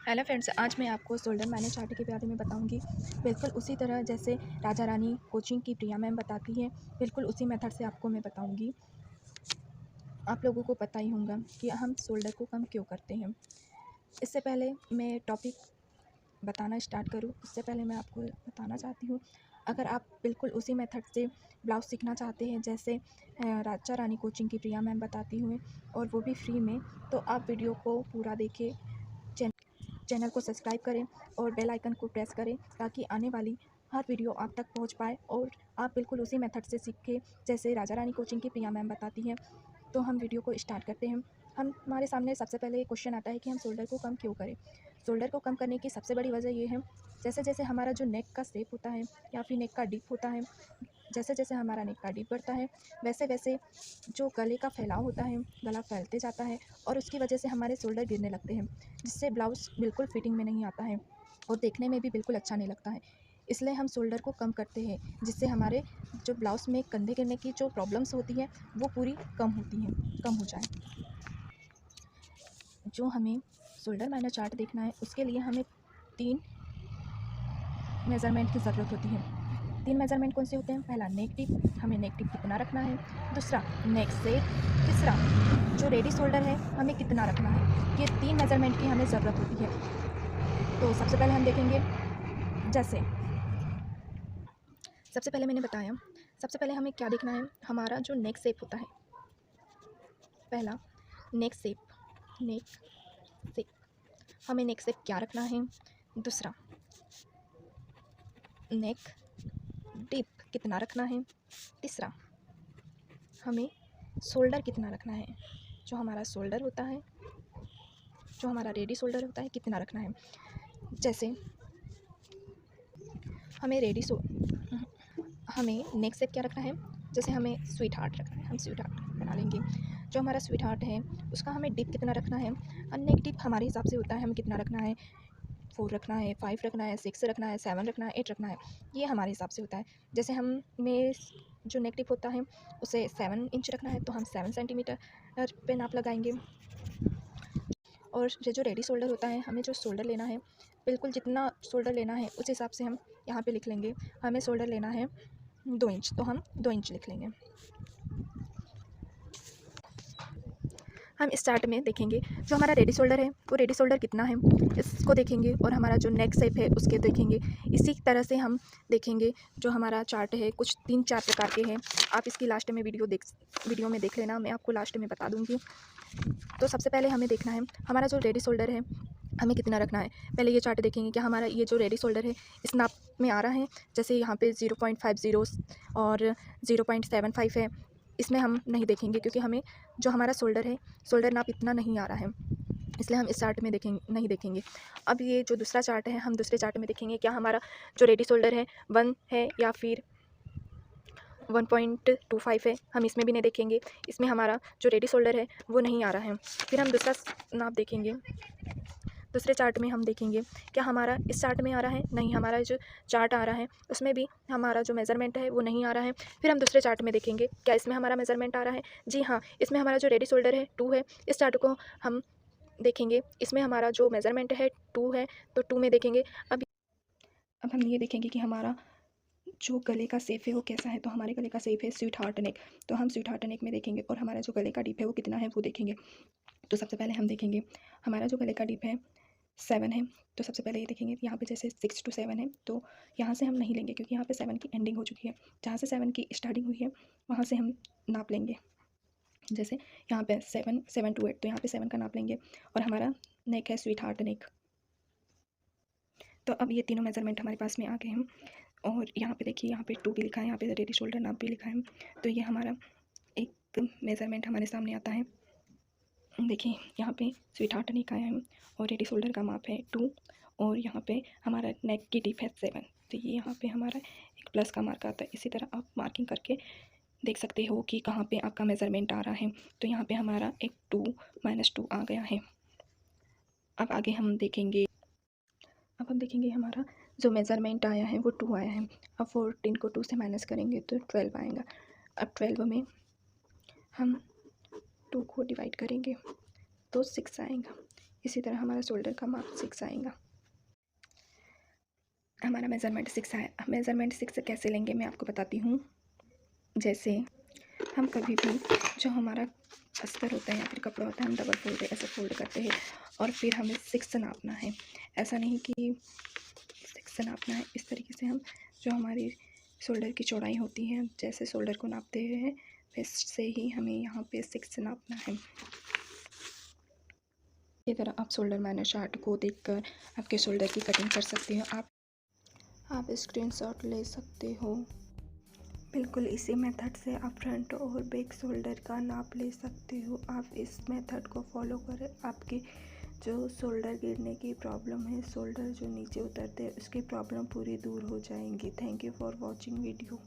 Hello friends, आज मैं आपको शोल्डर मैनेज चार्ट के बारे में बताऊंगी। बिल्कुल उसी तरह जैसे राजा रानी कोचिंग की प्रिया मैम बताती है, बिल्कुल उसी मेथड से आपको मैं बताऊंगी। आप लोगों को पता ही होगा कि हम शोल्डर को कम क्यों करते हैं। इससे पहले मैं टॉपिक बताना स्टार्ट करूं, उससे पहले मैं आपको बताना चाहती हूं, अगर आप बिल्कुल उसी मेथड से ब्लाउज़ सीखना चाहते हैं जैसे राजा रानी कोचिंग की प्रिया मैम बताती हुए, और वो भी फ्री में, तो आप वीडियो को पूरा देखें, चैनल को सब्सक्राइब करें और बेल आइकन को प्रेस करें ताकि आने वाली हर वीडियो आप तक पहुंच पाए और आप बिल्कुल उसी मेथड से सीखें जैसे राजा रानी कोचिंग की प्रिया मैम बताती हैं। तो हम वीडियो को स्टार्ट करते हैं। हमारे सामने सबसे पहले एक क्वेश्चन आता है कि हम शोल्डर को कम क्यों करें। शोल्डर को कम करने की सबसे बड़ी वजह ये है, जैसे जैसे हमारा जो नेक का शेप होता है या फिर नेक का डिप होता है, जैसे जैसे हमारा नेक का डिप बढ़ता है वैसे वैसे जो गले का फैलाव होता है, गला फैलते जाता है और उसकी वजह से हमारे शोल्डर गिरने लगते हैं, जिससे ब्लाउज़ बिल्कुल फिटिंग में नहीं आता है और देखने में भी बिल्कुल अच्छा नहीं लगता है। इसलिए हम शोल्डर को कम करते हैं, जिससे हमारे जो ब्लाउज़ में कंधे गिरने की जो प्रॉब्लम्स होती हैं वो पूरी कम होती हैं, कम हो जाए। जो हमें शोल्डर मैनर चार्ट देखना है उसके लिए हमें 3 मेज़रमेंट की ज़रूरत होती है। 3 मेज़रमेंट कौन से होते हैं? पहला नेक टिप, हमें नेक टिप कितना रखना है। दूसरा नेक शेप, तीसरा जो रेडी शोल्डर है हमें कितना रखना है। ये 3 मेज़रमेंट की हमें ज़रूरत होती है। तो सबसे पहले हम देखेंगे, जैसे सबसे पहले मैंने बताया, सबसे पहले हमें क्या देखना है, हमारा जो नेक शेप होता है। पहला नेक शेप, नेक शेप हमें नेक शेप क्या रखना है। दूसरा नेक डिप कितना रखना है। तीसरा हमें शोल्डर कितना रखना है, जो हमारा शोल्डर होता है, जो हमारा रेडी शोल्डर होता है कितना रखना है। जैसे हमें हमें नेक शेप क्या रखना है, जैसे हमें स्वीट हार्ट रखना है, हम स्वीट हार्ट बना लेंगे। जो हमारा स्वीट हार्ट है उसका हमें डिप कितना रखना है, और नेक डिप हमारे हिसाब से होता है, हमें कितना रखना है, 4 रखना है, 5 रखना है, 6 रखना है, 7 रखना है, 8 रखना है, ये हमारे हिसाब से होता है। जैसे हमें जो नेक डिप होता है उसे 7 इंच रखना है तो हम 7 सेंटीमीटर पे नाप लगाएंगे। और ये जो रेडी शोल्डर होता है, हमें जो शोल्डर लेना है, बिल्कुल जितना शोल्डर लेना है उस हिसाब से हम यहाँ पे लिख लेंगे। हमें शोल्डर लेना है 2 इंच, तो हम 2 इंच लिख लेंगे। हम इस चार्ट में देखेंगे जो हमारा रेडी शोल्डर है वो रेडी शोल्डर कितना है, इसको देखेंगे, और हमारा जो नेक शेप है उसके देखेंगे। इसी तरह से हम देखेंगे जो हमारा चार्ट है, कुछ 3-4 प्रकार के हैं। आप इसकी लास्ट में वीडियो में देख लेना, मैं आपको लास्ट में बता दूँगी। तो सबसे पहले हमें देखना है हमारा जो रेडी शोल्डर है हमें कितना रखना है। पहले ये चार्ट देखेंगे कि हमारा ये जो रेडी शोल्डर है इस नाप में आ रहा है। जैसे यहाँ पे 0.50 और 0.75 है, इसमें हम नहीं देखेंगे क्योंकि हमें जो हमारा शोल्डर है, शोल्डर नाप इतना नहीं आ रहा है, इसलिए हम इस चार्ट में नहीं देखेंगे। अब ये जो दूसरा चार्ट है, हम दूसरे चार्ट में देखेंगे क्या हमारा जो रेडी शोल्डर है 1 है या फिर 1.25 है, हम इसमें भी नहीं देखेंगे। इसमें हमारा जो रेडी शोल्डर है वो नहीं आ रहा है। फिर हम दूसरा नाप देखेंगे, दूसरे चार्ट में हम देखेंगे क्या हमारा इस चार्ट में आ रहा है, नहीं, हमारा जो चार्ट आ रहा है उसमें भी हमारा जो मेज़रमेंट है वो नहीं आ रहा है। फिर हम दूसरे चार्ट में देखेंगे क्या इसमें हमारा मेज़रमेंट आ रहा है, जी हाँ, इसमें हमारा जो रेडी शोल्डर है 2 है। इस चार्ट को हम देखेंगे, इसमें हमारा जो मेज़रमेंट है 2 है, तो 2 में देखेंगे। अब हम ये देखेंगे कि हमारा जो गले का शेप है वो कैसा है, तो हमारे गले का शेप है स्वीट हार्ट नेक, तो हम स्वीट हार्ट नेक में देखेंगे, और हमारा जो गले का डिप है वो कितना है वो देखेंगे। तो सबसे पहले हम देखेंगे हमारा जो गले का डिप है 7 है, तो सबसे पहले ये देखेंगे यहाँ पे जैसे 6 to 7 है, तो यहाँ से हम नहीं लेंगे क्योंकि यहाँ पे 7 की एंडिंग हो चुकी है। जहाँ से 7 की स्टार्टिंग हुई है वहाँ से हम नाप लेंगे। जैसे यहाँ पे 7 to 8, तो यहाँ पे 7 का नाप लेंगे, और हमारा नेक है स्वीट हार्ट नेक। तो अब ये तीनों मेज़रमेंट हमारे पास में आ गए हैं, और यहाँ पे देखिए, यहाँ पे 2 भी लिखा है, यहाँ पे रेडी शोल्डर नाप भी लिखा है। तो ये हमारा एक मेज़रमेंट हमारे सामने आता है। देखिए यहाँ पे स्वीट हार्ट नेक आया है और रेडी शोल्डर का माप है 2, और यहाँ पे हमारा नेक की डिप है 7, तो ये यहाँ पे हमारा एक प्लस का मार्क आता है। इसी तरह आप मार्किंग करके देख सकते हो कि कहाँ पे आपका मेज़रमेंट आ रहा है। तो यहाँ पे हमारा एक 2 -2 आ गया है। अब आगे हम देखेंगे, अब हम देखेंगे हमारा जो मेज़रमेंट आया है वो 2 आया है। अब 14 को 2 से माइनस करेंगे तो 12 आएगा। अब 12 में हम 2 को डिवाइड करेंगे तो 6 आएगा। इसी तरह हमारा शोल्डर का माप 6 आएगा। हमारा मेज़रमेंट 6 आया। मेज़रमेंट 6 कैसे लेंगे मैं आपको बताती हूँ। जैसे हम कभी भी जो हमारा अस्तर होता है या फिर कपड़ा होता है, हम डबल फोल्ड ऐसे फोल्ड करते हैं और फिर हमें 6 नापना है। ऐसा नहीं कि 6 नापना है, इस तरीके से हम जो हमारी शोल्डर की चौड़ाई होती है, जैसे शोल्डर को नापते हैं वैसे ही हमें यहाँ पे 6 नापना है। इसी तरह आप शोल्डर मैनर चार्ट को देखकर आपके शोल्डर की कटिंग कर सकते हो। आप स्क्रीनशॉट ले सकते हो। बिल्कुल इसी मेथड से आप फ्रंट और बैक शोल्डर का नाप ले सकते हो। आप इस मेथड को फॉलो करें, आपकी जो शोल्डर गिरने की प्रॉब्लम है, शोल्डर जो नीचे उतरते हैं, उसकी प्रॉब्लम पूरी दूर हो जाएंगी। Thank you for watching video.